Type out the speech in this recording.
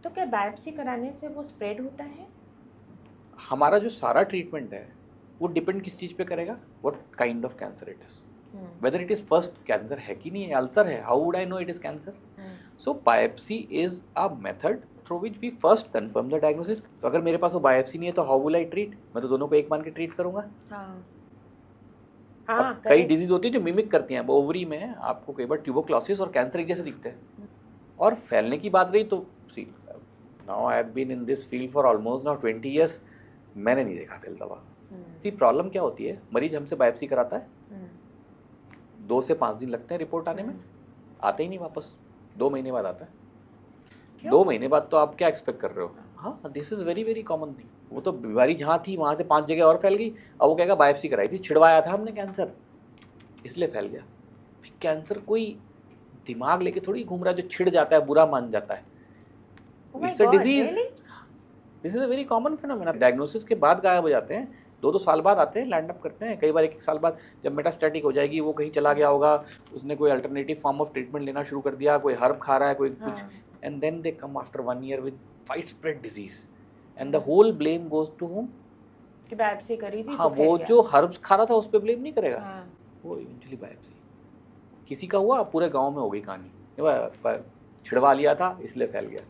तो क्या बायोप्सी कराने से वो स्प्रेड होता है? हमारा जो सारा ट्रीटमेंट है वो डिपेंड किस चीज़ पे करेगा, what kind of cancer it is, whether it is first cancer है कि नहीं है, अल्सर है, how would I know it is cancer? So biopsy is a method through which we first confirm the diagnosis. तो अगर मेरे पास वो biopsy नहीं है तो हाउ विल आई ट्रीट? मैं तो दोनों को एक मान के ट्रीट करूंगा। हाँ अब हाँ कई करेक्ट। डिजीज होती है जो मिमिक करती हैं। अब ओवरी में आपको कई बार ट्यूबरक्लोसिस और कैंसर एक जैसे दिखते हैं। और फैलने की बात रही तो see, now I have been in this field for almost now 20 years, मैंने नहीं देखा फैलता हुआ। सी प्रॉब्लम क्या होती है, मरीज हमसे बायोप्सी कराता है, 2 से 5 दिन लगते हैं रिपोर्ट आने में, आते ही नहीं वापस, 2 महीने बाद आता है। क्यों? 2 महीने बाद तो आप क्या एक्सपेक्ट कर रहे हो? हाँ, this is very very common thing. वो तो बीमारी जहाँ थी वहाँ से 5 जगह और फैल गई। अब वो कहेगा बायोप्सी कराई थी, छिड़वाया था हमने कैंसर, इसलिए फैल गया। कैंसर कोई दिमाग लेके थोड़ी घूम रहा है जो छिड़ जाता है बुरा मान जाता है। Oh my it's a God, disease. really? This is a very common phenomena. Diagnosis के बाद गायब हो जाते हैं, 2-2 साल बाद आते हैं, लैंड अप करते हैं, कई बार 1-1 साल बाद जब मेटास्टैटिक हो जाएगी, वो कहीं चला गया होगा, उसने कोई अल्टरनेटिव फॉर्म ऑफ ट्रीटमेंट लेना शुरू कर दिया, कोई हर्ब खा रहा है, कोई कुछ, and then they come after 1 year with wide spread disease and the whole blame goes to home. कि बायोप्सी करी थी हाँ, तो वो फैल जो गया। हर्ब्स खा रहा था उस पर ब्लेम नहीं करेगा, हाँ। वो इवेंचुअली बायोप्सी किसी का हुआ, पूरे गांव में हो गई कहानी, छिड़वा लिया था इसलिए फैल गया।